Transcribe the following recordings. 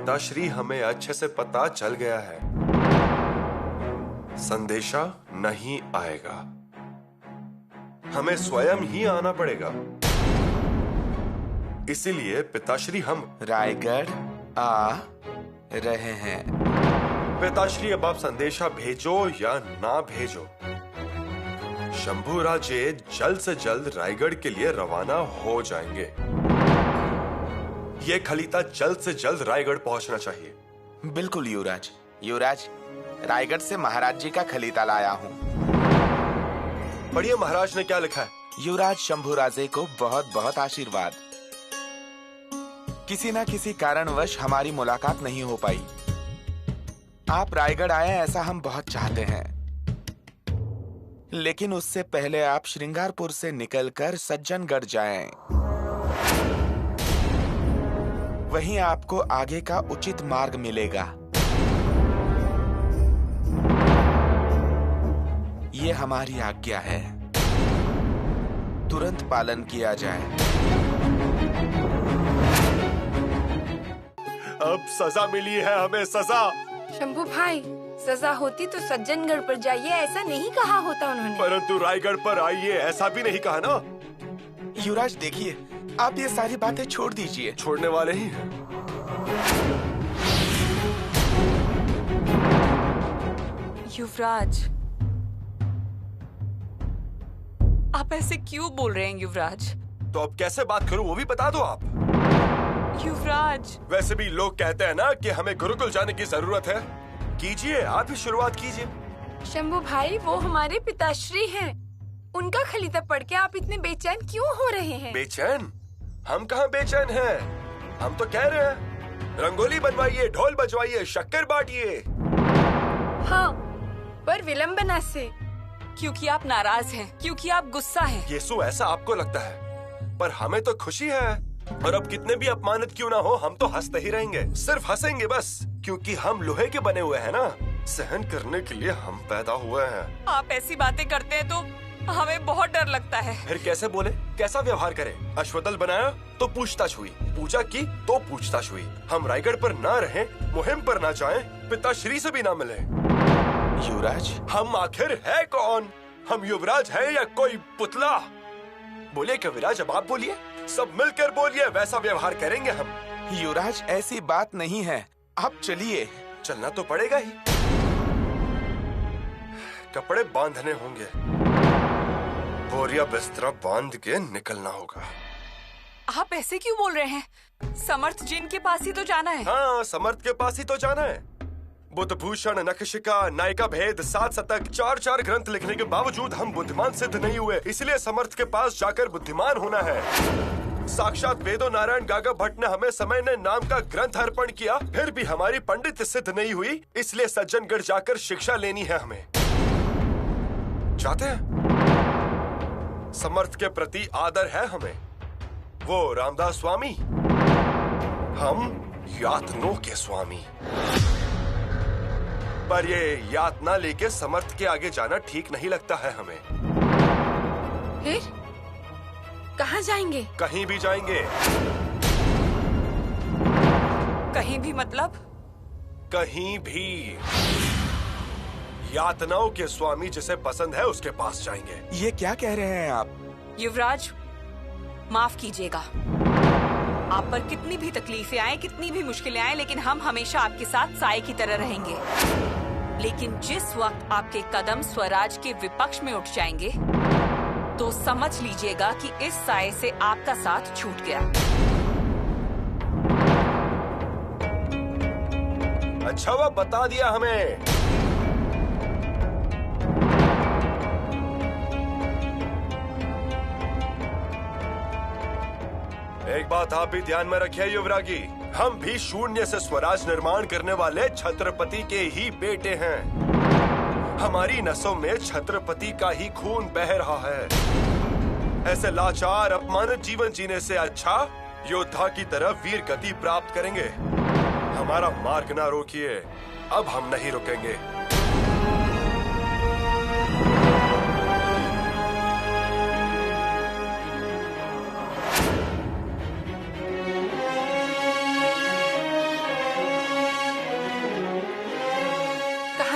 पिताश्री हमें अच्छे से पता चल गया है, संदेशा नहीं आएगा, हमें स्वयं ही आना पड़ेगा। इसीलिए पिताश्री हम रायगढ़ आ रहे हैं। पिताश्री अब आप संदेशा भेजो या ना भेजो, शंभूराजे जल्द से जल्द रायगढ़ के लिए रवाना हो जाएंगे। ये खलीता जल्द से जल्द रायगढ़ पहुंचना चाहिए। बिल्कुल युवराज। युवराज, रायगढ़ से महाराज जी का खलीता लाया हूँ। पढ़िए महाराज ने क्या लिखा है। युवराज शंभूराजे को बहुत बहुत आशीर्वाद। किसी न किसी कारणवश हमारी मुलाकात नहीं हो पाई। आप रायगढ़ आए ऐसा हम बहुत चाहते हैं, लेकिन उससे पहले आप श्रृंगारपुर से निकलकर सज्जनगढ़ जाएं। वहीं आपको आगे का उचित मार्ग मिलेगा। ये हमारी आज्ञा है, तुरंत पालन किया जाए। अब सजा मिली है हमें, सजा। शंभू भाई, सजा होती तो सज्जनगढ़ पर जाइए ऐसा नहीं कहा होता उन्होंने। परंतु रायगढ़ पर आइए ऐसा भी नहीं कहा ना। युवराज देखिए, आप ये सारी बातें छोड़ दीजिए। छोड़ने वाले ही हैं। युवराज, आप ऐसे क्यों बोल रहे हैं युवराज? तो अब कैसे बात करूं वो भी बता दो आप। युवराज, वैसे भी लोग कहते हैं ना कि हमें गुरुकुल जाने की जरूरत है। कीजिए, आप ही शुरुआत कीजिए। शंभू भाई, वो हमारे पिताश्री हैं। उनका खलीता पढ़ के आप इतने बेचैन क्यों हो रहे हैं? बेचैन? हम कहाँ बेचैन हैं? हम तो कह रहे हैं रंगोली बनवाइए, ढोल बजवाइए, शक्कर बांटिए। हाँ, पर विलंबना से। क्योंकि आप नाराज हैं, क्योंकि आप गुस्सा हैं। यीशु, ऐसा आपको लगता है, पर हमें तो खुशी है। और अब कितने भी अपमानित क्यों ना हो, हम तो हंसते ही रहेंगे, सिर्फ हंसेंगे बस, क्योंकि हम लोहे के बने हुए हैं ना। सहन करने के लिए हम पैदा हुए हैं। आप ऐसी बातें करते हैं तो हमें बहुत डर लगता है। फिर कैसे बोले, कैसा व्यवहार करें? अश्वदल बनाया तो पूछताछ हुई, पूजा की तो पूछताछ हुई। हम रायगढ़ पर ना रहें, मुहिम पर ना जाएं, पिताश्री से भी ना मिले। युवराज, हम आखिर है कौन? हम युवराज हैं या कोई पुतला? बोलिए कविराज, अब आप बोलिए, सब मिलकर बोलिए, वैसा व्यवहार करेंगे हम। युवराज ऐसी बात नहीं है, आप चलिए। चलना तो पड़ेगा ही, कपड़े बांधने होंगे, बोरिया बिस्तरा बांध के निकलना होगा। आप ऐसे क्यों बोल रहे हैं? समर्थ जिन के पास ही तो जाना है। हाँ, समर्थ के पास ही तो जाना है। बुद्धभूषण, नखशिका, नायिका भेद, 7 शतक, 4 ग्रंथ लिखने के बावजूद हम बुद्धिमान सिद्ध नहीं हुए, इसलिए समर्थ के पास जाकर बुद्धिमान होना है। साक्षात वेदो नारायण गागा भट्ट ने हमें समय ने नाम का ग्रंथ अर्पण किया, फिर भी हमारी पंडित सिद्ध नहीं हुई, इसलिए सज्जनगढ़ जाकर शिक्षा लेनी है हमें। चाहते हैं? समर्थ के प्रति आदर है हमें, वो रामदास स्वामी, हम यातनों के स्वामी। पर ये यातना लेके समर्थ के आगे जाना ठीक नहीं लगता है हमें। फिर कहाँ जाएंगे? कहीं भी जाएंगे। कहीं भी मतलब? कहीं भी। यातनाओं के स्वामी जिसे पसंद है उसके पास जाएंगे। ये क्या कह रहे हैं आप? युवराज, माफ कीजिएगा, आप पर कितनी भी तकलीफें आए, कितनी भी मुश्किलें आए, लेकिन हम हमेशा आपके साथ साए की तरह रहेंगे। लेकिन जिस वक्त आपके कदम स्वराज के विपक्ष में उठ जाएंगे, तो समझ लीजिएगा कि इस साए से आपका साथ छूट गया। अच्छा, वो बता दिया हमें। एक बात आप भी ध्यान में रखिए युवरागी, हम भी शून्य से स्वराज निर्माण करने वाले छत्रपति के ही बेटे हैं। हमारी नसों में छत्रपति का ही खून बह रहा है। ऐसे लाचार अपमानित जीवन जीने से अच्छा योद्धा की तरह वीर गति प्राप्त करेंगे। हमारा मार्ग ना रोकिए, अब हम नहीं रुकेंगे।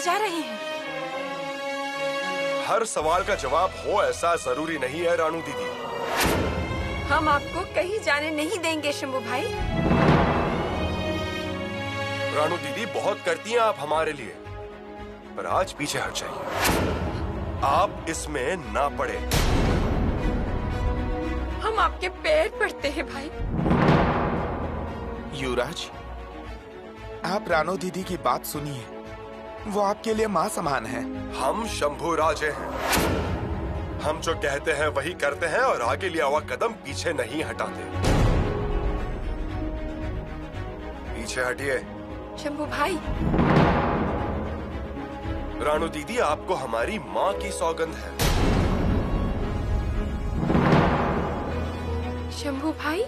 जा रहे हैं? हर सवाल का जवाब हो ऐसा जरूरी नहीं है रानू दीदी। हम आपको कहीं जाने नहीं देंगे शंभू भाई। रानू दीदी बहुत करती हैं आप हमारे लिए, पर आज पीछे हट जाइए। आप इसमें ना पड़े। हम आपके पैर पड़ते हैं भाई। युवराज, आप रानो दीदी की बात सुनिए, वो आपके लिए माँ समान है। हम शंभू राजे हैं। हम जो कहते हैं वही करते हैं और आगे लिया हुआ कदम पीछे नहीं हटाते। पीछे हटिए। शंभू भाई। रानू दीदी, आपको हमारी माँ की सौगंध है। शंभू भाई।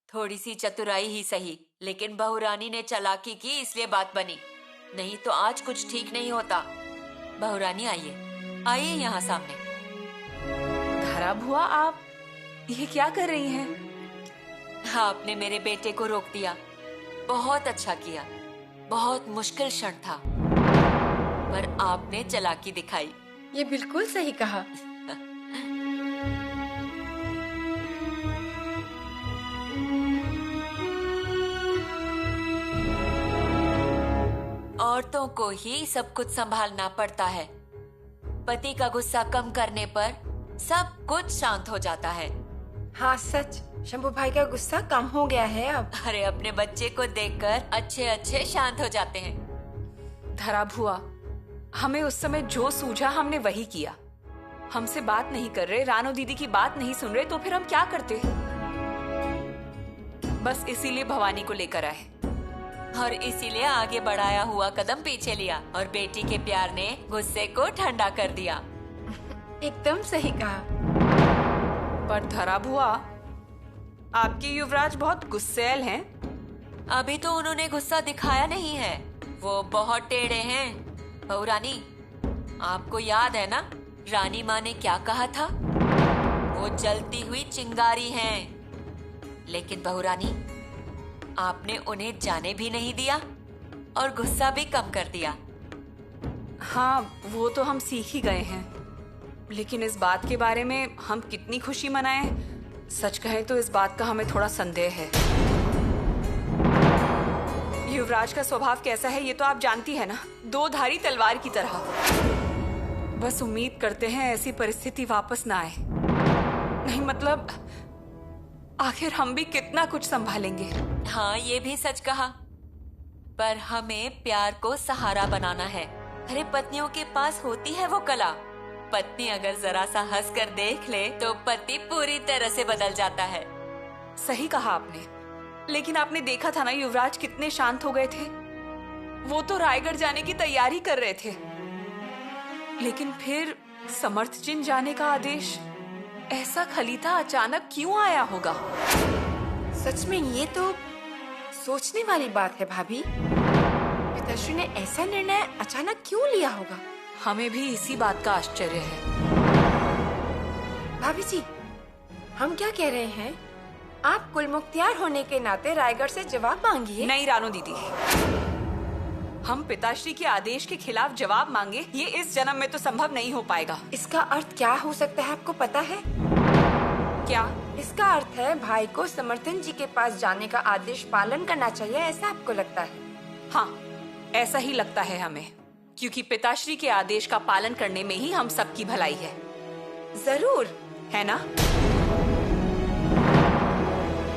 थोड़ी सी चतुराई ही सही, लेकिन बहुरानी ने चालाकी की इसलिए बात बनी, नहीं तो आज कुछ ठीक नहीं होता। बहुरानी आइए, आइए यहाँ सामने। धरा बुआ, आप ये क्या कर रही हैं? आपने मेरे बेटे को रोक दिया, बहुत अच्छा किया। बहुत मुश्किल क्षण था, पर आपने चालाकी दिखाई। ये बिल्कुल सही कहा। औरतों को ही सब कुछ संभालना पड़ता है। पति का गुस्सा कम करने पर सब कुछ शांत हो जाता है। हाँ सच, शंभू भाई का गुस्सा कम हो गया है अब। अरे अपने बच्चे को देखकर अच्छे अच्छे शांत हो जाते हैं। धरा बुआ, हमें उस समय जो सूझा हमने वही किया। हमसे बात नहीं कर रहे, रानो दीदी की बात नहीं सुन रहे, तो फिर हम क्या करते? बस इसीलिए भवानी को लेकर आए और इसीलिए आगे बढ़ाया हुआ कदम पीछे लिया और बेटी के प्यार ने गुस्से को ठंडा कर दिया। एकदम सही कहा। पर धरा बुआ, आपके युवराज बहुत गुस्सैल हैं। अभी तो उन्होंने गुस्सा दिखाया नहीं है, वो बहुत टेढ़े हैं। बहुरानी, आपको याद है ना रानी माँ ने क्या कहा था? वो जलती हुई चिंगारी हैं। लेकिन बहुरानी, आपने उन्हें जाने भी नहीं दिया और गुस्सा भी कम कर दिया। हाँ, वो तो हम सीख ही गए हैं, लेकिन इस बात के बारे में हम कितनी खुशी मनाएं, सच कहें तो इस बात का हमें थोड़ा संदेह है। युवराज का स्वभाव कैसा है ये तो आप जानती है ना, दो धारी तलवार की तरह। बस उम्मीद करते हैं ऐसी परिस्थिति वापस ना आए। नहीं मतलब आखिर हम भी कितना कुछ संभालेंगे। हाँ, ये भी सच कहा, पर हमें प्यार को सहारा बनाना है। अरे पत्नियों के पास होती है वो कला। पत्नी अगर जरा सा हंस कर देख ले तो पति पूरी तरह से बदल जाता है। सही कहा आपने, लेकिन आपने देखा था ना युवराज कितने शांत हो गए थे। वो तो रायगढ़ जाने की तैयारी कर रहे थे, लेकिन फिर समर्थ चिन्ह जाने का आदेश। ऐसा खलीता अचानक क्यों आया होगा? सच में ये तो सोचने वाली बात है भाभी। पिताश्री ने ऐसा निर्णय अचानक क्यों लिया होगा? हमें भी इसी बात का आश्चर्य है। भाभी जी, हम क्या कह रहे हैं, आप कुल मुख्तियार होने के नाते रायगढ़ से जवाब मांगिए। नहीं रानो दीदी, हम पिताश्री के आदेश के खिलाफ जवाब मांगे ये इस जन्म में तो संभव नहीं हो पाएगा। इसका अर्थ क्या हो सकता है आपको पता है? क्या? इसका अर्थ है भाई को समर्थन जी के पास जाने का आदेश पालन करना चाहिए, ऐसा आपको लगता है? हाँ, ऐसा ही लगता है हमें, क्योंकि पिताश्री के आदेश का पालन करने में ही हम सबकी भलाई है। जरूर है ना?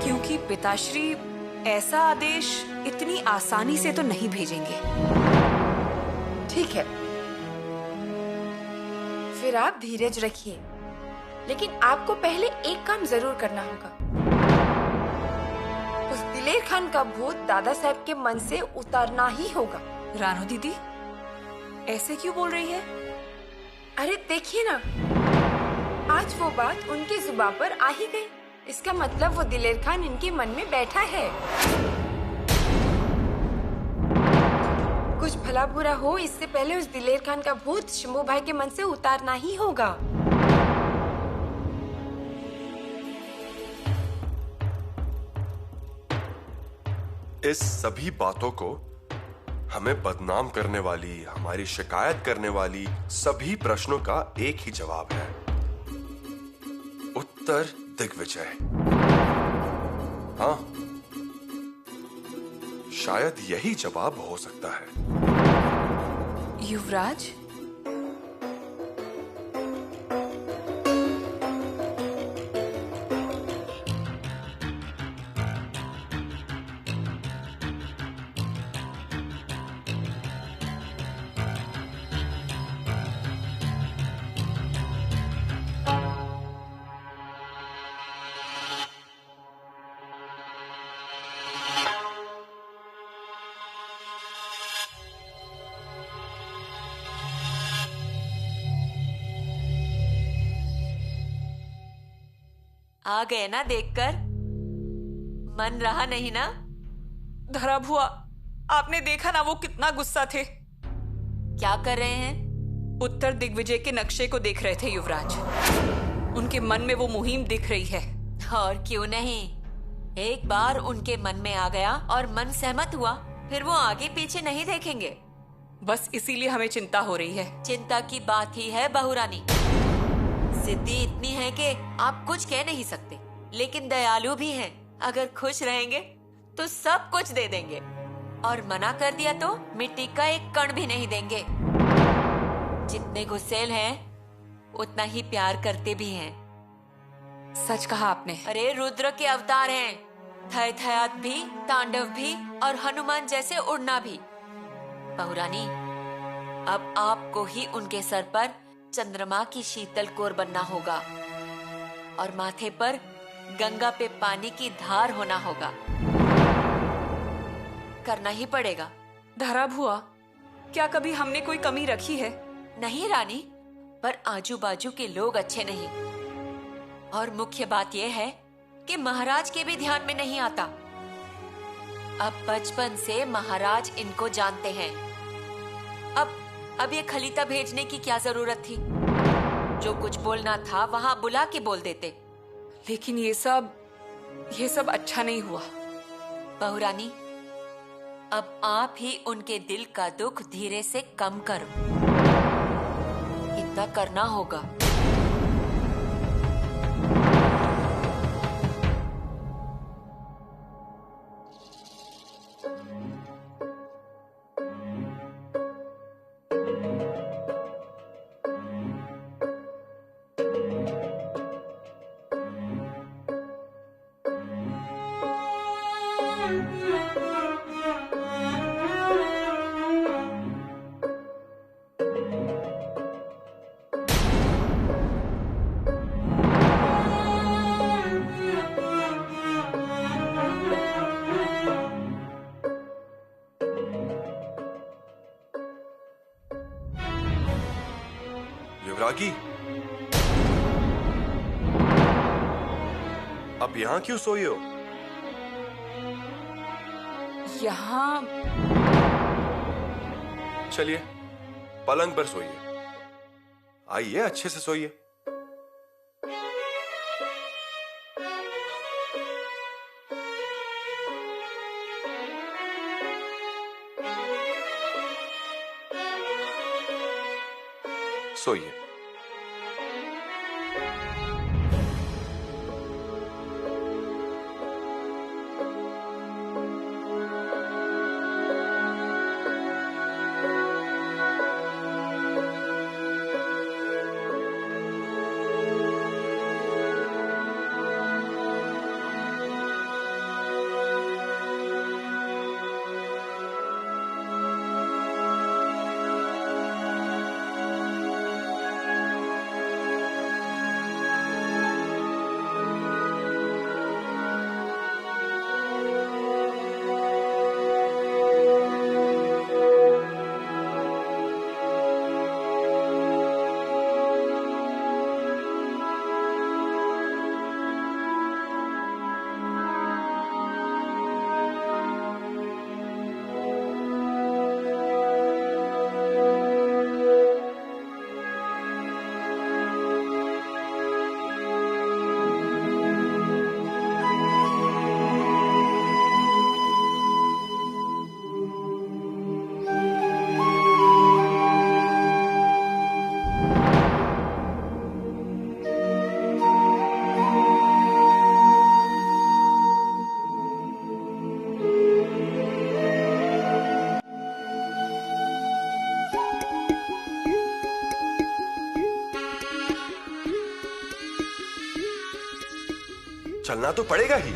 क्योंकि पिताश्री ऐसा आदेश इतनी आसानी से तो नहीं भेजेंगे। ठीक है, फिर आप धीरज रखिए, लेकिन आपको पहले एक काम जरूर करना होगा। उस दिलेर खान का भूत दादा साहब के मन से उतारना ही होगा। रानू दीदी ऐसे क्यों बोल रही है? अरे देखिए ना, आज वो बात उनकी जुबान पर आ ही गई। इसका मतलब वो दिलेर खान इनके मन में बैठा है। कुछ भला बुरा हो, इससे पहले उस दिलेर खान का भूत शंभू भाई के मन से उतारना ही होगा। इस सभी बातों को हमें बदनाम करने वाली, हमारी शिकायत करने वाली सभी प्रश्नों का एक ही जवाब है, उत्तर दिग्विजय। हाँ, शायद यही जवाब हो सकता है। युवराज, आ गए ना देखकर? मन रहा नहीं ना? धरा भुआ, आपने देखा ना वो कितना गुस्सा थे। क्या कर रहे हैं? उत्तर दिग्विजय के नक्शे को देख रहे थे युवराज। उनके मन में वो मुहिम दिख रही है। और क्यों नहीं, एक बार उनके मन में आ गया और मन सहमत हुआ, फिर वो आगे पीछे नहीं देखेंगे। बस इसीलिए हमें चिंता हो रही है। चिंता की बात ही है बहुरानी। जिद्दी इतनी है कि आप कुछ कह नहीं सकते, लेकिन दयालु भी हैं। अगर खुश रहेंगे तो सब कुछ दे देंगे, और मना कर दिया तो मिट्टी का एक कण भी नहीं देंगे। जितने गुस्सेल हैं उतना ही प्यार करते भी हैं। सच कहा आपने। अरे रुद्र के अवतार हैं, थय थयात भी, तांडव भी और हनुमान जैसे उड़ना भी। बहुरानी, अब आपको ही उनके सर पर चंद्रमा की शीतल कोर बनना होगा और माथे पर गंगा पे पानी की धार होना होगा। करना ही पड़ेगा। धरा भुआ, क्या कभी हमने कोई कमी रखी है? नहीं रानी, पर आजू बाजू के लोग अच्छे नहीं, और मुख्य बात यह है कि महाराज के भी ध्यान में नहीं आता। अब बचपन से महाराज इनको जानते हैं। अब ये खलीता भेजने की क्या जरूरत थी? जो कुछ बोलना था वहां बुला के बोल देते। लेकिन ये सब अच्छा नहीं हुआ। बहुरानी, अब आप ही उनके दिल का दुख धीरे से कम करो। इतना करना होगा। युवरागी, अब यहाँ क्यों सोई हो? यहाँ चलिए पलंग पर सोइए। आइए, अच्छे से सोइए। सोइए। निकलना तो पड़ेगा ही।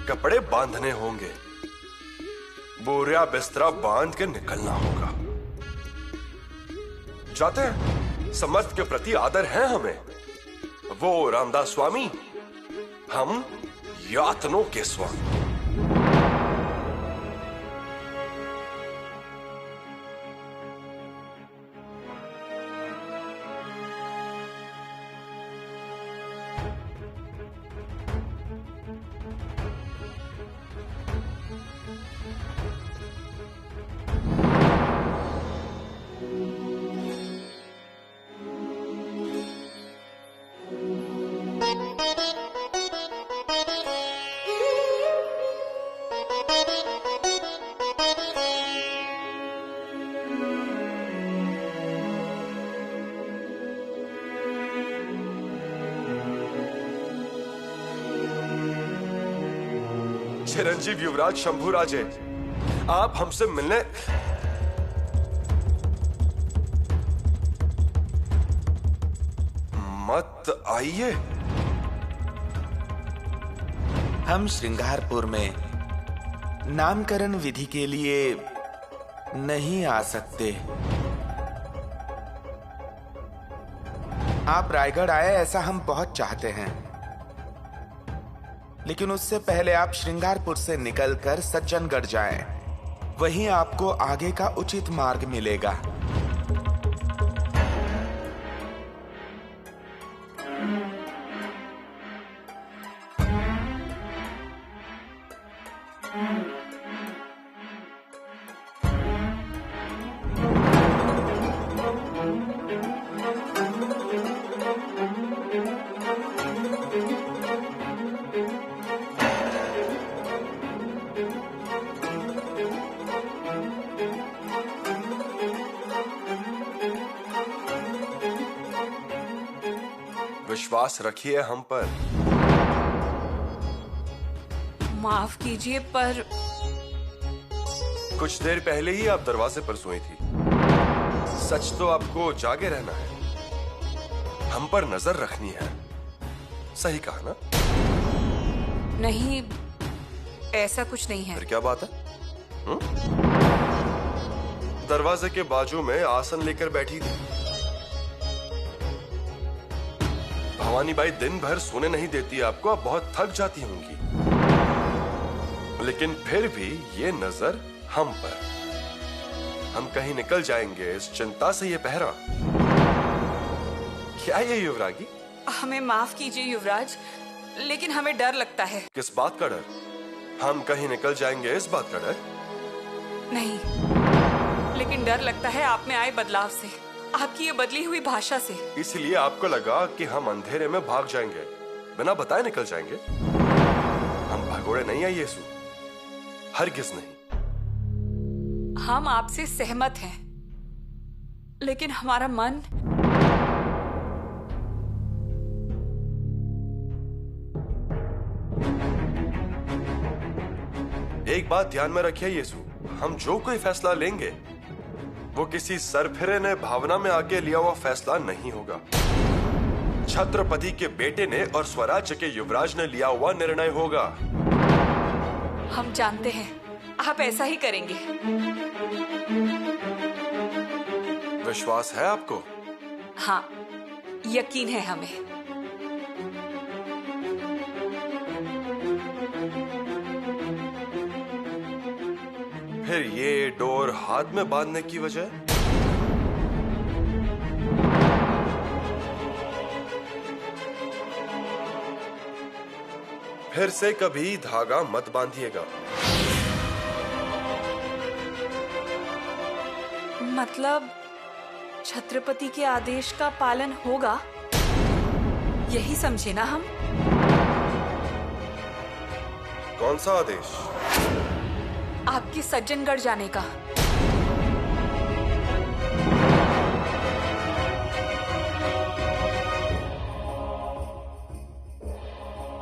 कपड़े बांधने होंगे, बोरिया बिस्तरा बांध के निकलना होगा। जाते हैं। समर्थ के प्रति आदर है हमें। वो रामदास स्वामी, हम यातनों के स्वामी। चिरंजीव युवराज शंभुराजे, आप हमसे मिलने मत आइए। हम श्रृंगारपुर में नामकरण विधि के लिए नहीं आ सकते। आप रायगढ़ आए ऐसा हम बहुत चाहते हैं, लेकिन उससे पहले आप श्रृंगारपुर से निकलकर सज्जनगढ़ जाएं। वहीं आपको आगे का उचित मार्ग मिलेगा। विश्वास रखिए हम पर। माफ कीजिए, पर कुछ देर पहले ही आप दरवाजे पर सोई थी। सच तो आपको जागे रहना है, हम पर नजर रखनी है। सही कहा ना? नहीं, ऐसा कुछ नहीं है। फिर क्या बात है? दरवाजे के बाजू में आसन लेकर बैठी थी। भवानी बाई दिन भर सोने नहीं देती आपको, आप बहुत थक जाती होंगी। लेकिन फिर भी ये नजर हम पर। हम कहीं निकल जाएंगे इस चिंता से ये पहरा। क्या ये युवरागी? हमें माफ कीजिए युवराज, लेकिन हमें डर लगता है। किस बात का डर? हम कहीं निकल जाएंगे इस बात का डर? नहीं, लेकिन डर लगता है आप में आए बदलाव से, आपकी ये बदली हुई भाषा से। इसलिए आपको लगा कि हम अंधेरे में भाग जाएंगे, बिना बताए निकल जाएंगे। हम भगोड़े नहीं है यीशु, हरगिज नहीं। हम आपसे सहमत हैं, लेकिन हमारा मन एक बात ध्यान में रखिए यीशु, हम जो कोई फैसला लेंगे वो किसी सरफिरे भावना में आके लिया हुआ फैसला नहीं होगा। छत्रपति के बेटे ने और स्वराज्य के युवराज ने लिया हुआ निर्णय होगा। हम जानते हैं आप ऐसा ही करेंगे। विश्वास है आपको? हाँ, यकीन है हमें। फिर ये डोर हाथ में बांधने की वजह? फिर से कभी धागा मत बांधिएगा। मतलब छत्रपति के आदेश का पालन होगा, यही समझे ना हम? कौन सा आदेश? आपकी सज्जनगढ़ जाने का।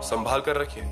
संभाल कर रखिए।